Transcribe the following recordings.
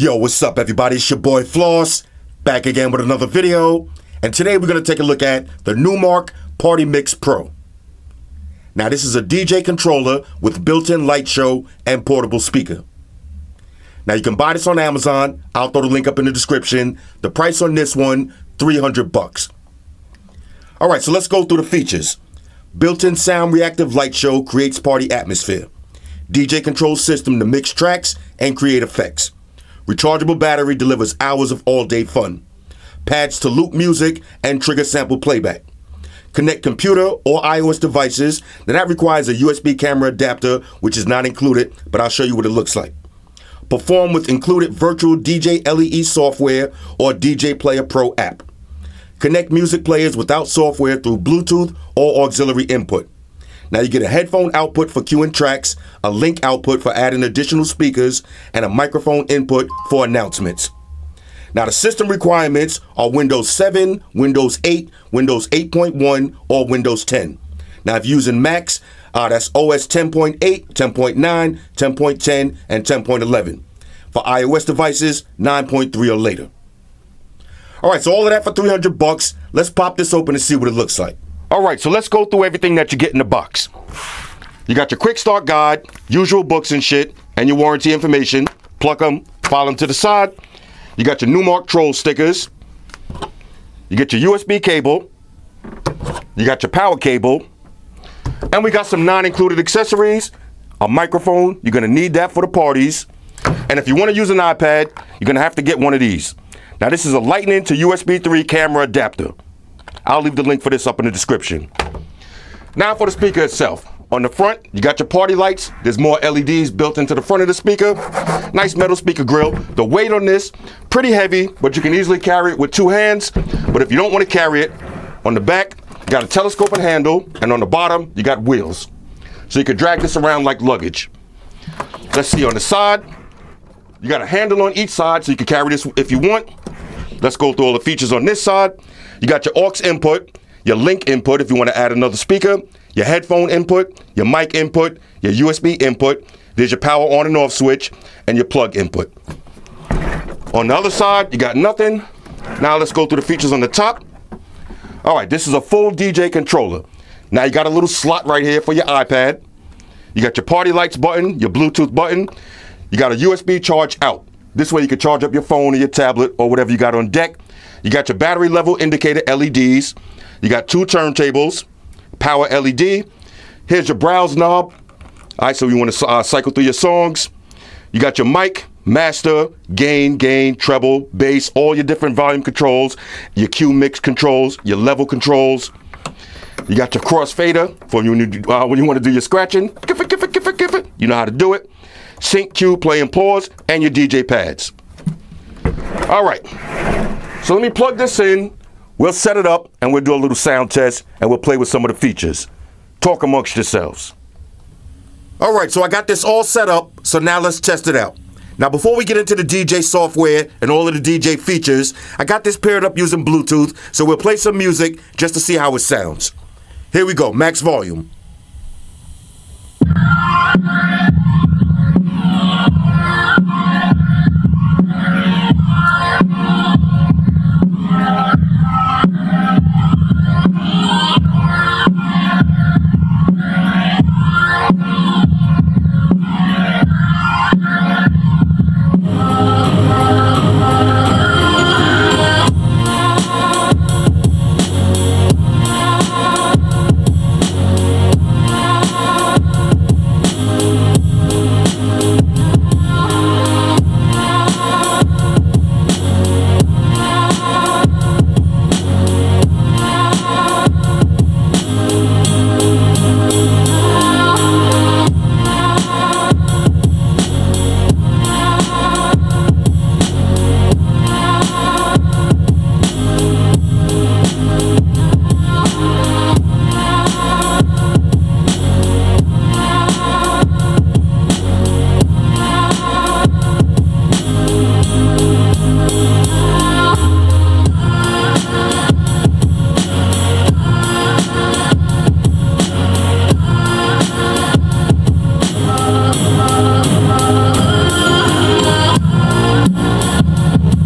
Yo, what's up everybody? It's your boy Floss, back again with another video. And today we're going to take a look at the Numark Party Mix Pro. Now this is a DJ controller with built-in light show and portable speaker. Now you can buy this on Amazon. I'll throw the link up in the description. The price on this one, $300. Alright, so let's go through the features. Built-in sound reactive light show creates party atmosphere. DJ control system to mix tracks and create effects. Rechargeable battery delivers hours of all-day fun. Pads to loop music and trigger sample playback. Connect computer or iOS devices. Now that requires a USB camera adapter, which is not included, but I'll show you what it looks like. Perform with included virtual DJ LEE software or DJ Player Pro app. Connect music players without software through Bluetooth or auxiliary input. Now you get a headphone output for queuing tracks, a link output for adding additional speakers, and a microphone input for announcements. Now the system requirements are Windows 7, Windows 8, Windows 8.1, or Windows 10. Now if you're using Macs, that's OS 10.8, 10.9, 10.10, and 10.11. For iOS devices, 9.3 or later. Alright, so all of that for $300. Let's pop this open and see what it looks like. Alright, so let's go through everything that you get in the box. You got your quick start guide, usual books and shit, and your warranty information. Plug them, file them to the side. You got your Numark troll stickers. You get your USB cable. You got your power cable. And we got some non-included accessories. A microphone, you're going to need that for the parties. And if you want to use an iPad, you're going to have to get one of these. Now this is a Lightning to USB 3 camera adapter. I'll leave the link for this up in the description. Now for the speaker itself. On the front, you got your party lights. There's more LEDs built into the front of the speaker. Nice metal speaker grill. The weight on this, pretty heavy, but you can easily carry it with two hands. But if you don't want to carry it, on the back, you got a telescoping handle, and on the bottom, you got wheels. So you can drag this around like luggage. Let's see on the side. You got a handle on each side, so you can carry this if you want. Let's go through all the features on this side. You got your aux input, your link input if you want to add another speaker, your headphone input, your mic input, your USB input. There's your power on and off switch, and your plug input. On the other side, you got nothing. Now let's go through the features on the top. All right, this is a full DJ controller. Now you got a little slot right here for your iPad. You got your party lights button, your Bluetooth button. You got a USB charge out. This way you can charge up your phone or your tablet or whatever you got on deck. You got your battery level indicator LEDs. You got two turntables, power LED. Here's your browse knob. All right, so you want to cycle through your songs. You got your mic, master, gain, treble, bass, all your different volume controls, your Q mix controls, your level controls. You got your crossfader for when you want to do your scratching. Give it. You know how to do it. Sync, cue, play, and pause, and your DJ pads. All right. So let me plug this in, we'll set it up, and we'll do a little sound test, and we'll play with some of the features. Talk amongst yourselves. All right, so I got this all set up, so now let's test it out. Now before we get into the DJ software and all of the DJ features, I got this paired up using Bluetooth, so we'll play some music just to see how it sounds. Here we go, max volume.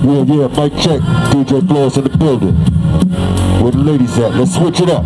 Yeah, mic check. DJ Flossy in the building. Where the ladies at? Let's switch it up.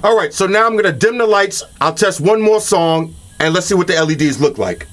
All right, so now I'm gonna dim the lights. I'll test one more song, and let's see what the LEDs look like.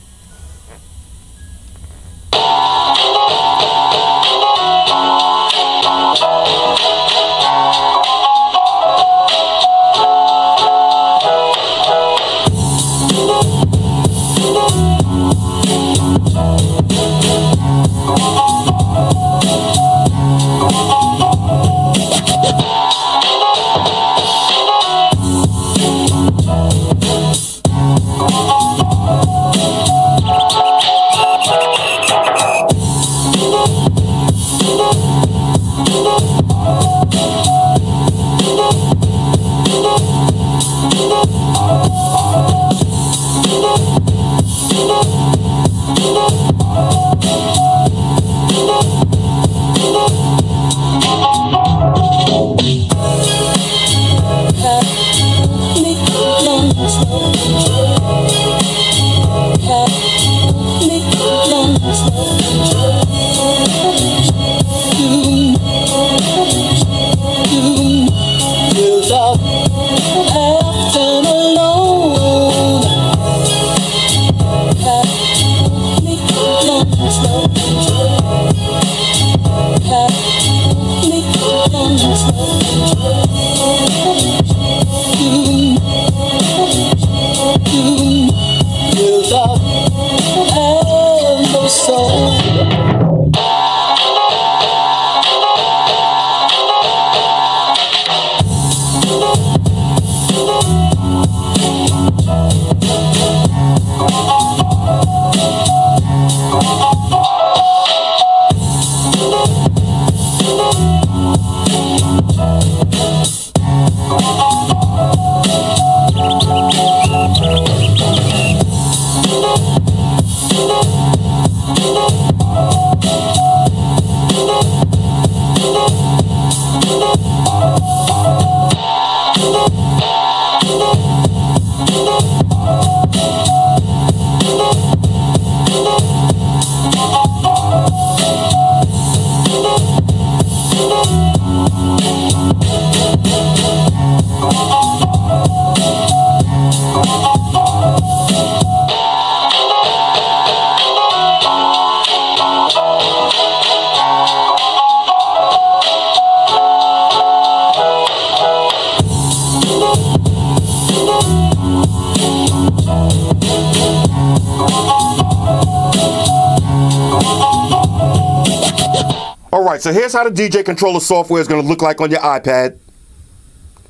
Alright, so here's how the DJ controller software is going to look like on your iPad.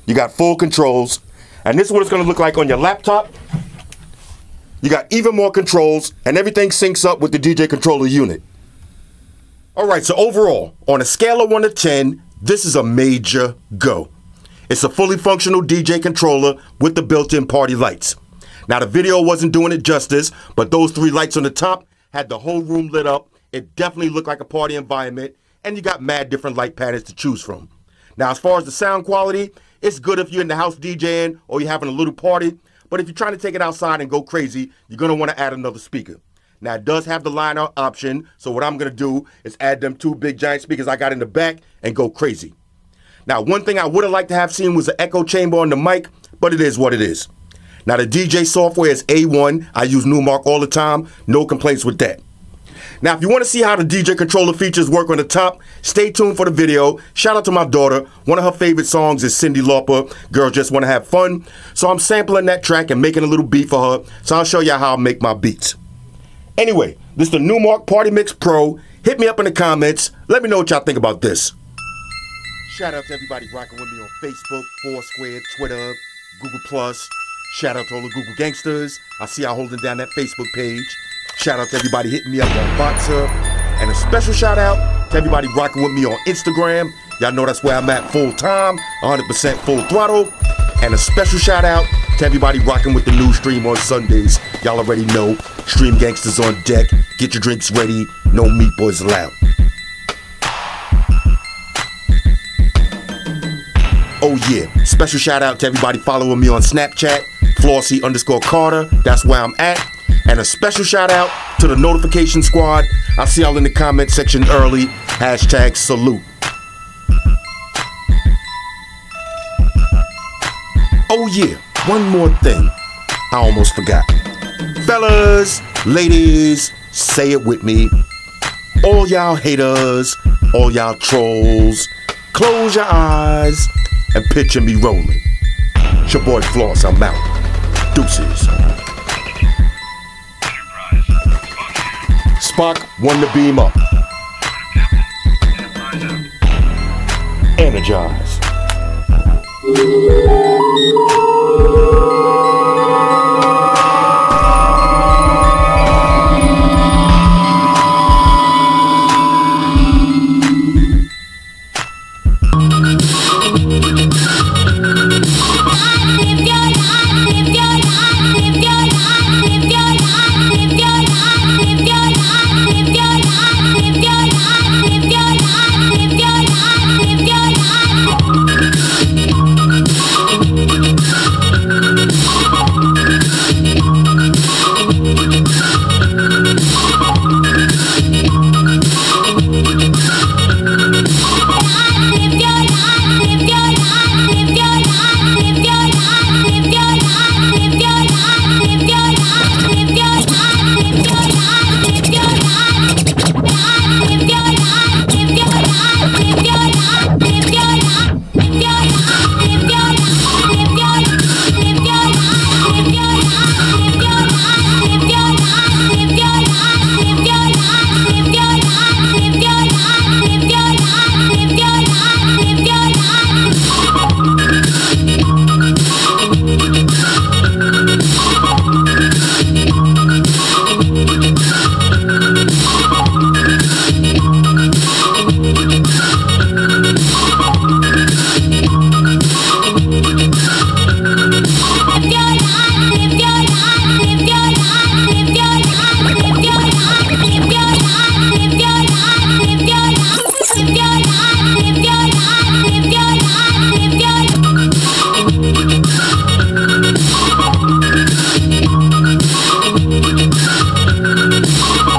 You got full controls. And this is what it's going to look like on your laptop. You got even more controls, and everything syncs up with the DJ controller unit. Alright, so overall, on a scale of 1 to 10, this is a major go. It's a fully functional DJ controller with the built-in party lights. Now the video wasn't doing it justice, but those 3 lights on the top had the whole room lit up. It definitely looked like a party environment, and you got mad different light patterns to choose from. Now as far as the sound quality, it's good if you're in the house DJing or you're having a little party, but if you're trying to take it outside and go crazy, you're going to want to add another speaker. Now it does have the line out option, so what I'm going to do is add them 2 big giant speakers I got in the back and go crazy. Now one thing I would have liked to have seen was an echo chamber on the mic, but it is what it is. Now the DJ software is A1. I use Numark all the time. No complaints with that. Now if you want to see how the DJ controller features work on the top, stay tuned for the video. Shout out to my daughter. One of her favorite songs is Cyndi Lauper, Girls Just Want to Have Fun. So I'm sampling that track and making a little beat for her. So I'll show you how I make my beats. Anyway, this is the Numark Party Mix Pro. Hit me up in the comments. Let me know what y'all think about this. Shout out to everybody rocking with me on Facebook, Foursquare, Twitter, Google+. Shout out to all the Google gangsters. I see y'all holding down that Facebook page. Shout out to everybody hitting me up on Boxer. And a special shout out to everybody rocking with me on Instagram. Y'all know that's where I'm at full time, 100% full throttle. And a special shout out to everybody rocking with the new stream on Sundays. Y'all already know, Stream Gangsters on deck. Get your drinks ready, no meat boys allowed. Oh yeah, special shout out to everybody following me on Snapchat, Flossy_Carter, that's where I'm at. And a special shout out to the notification squad. I'll see y'all in the comment section early. #salute. Oh yeah, one more thing. I almost forgot. Fellas, ladies, say it with me. All y'all haters, all y'all trolls, close your eyes and picture me rolling. It's your boy Floss, I'm out. Deuces. Spock won the beam up. Energize.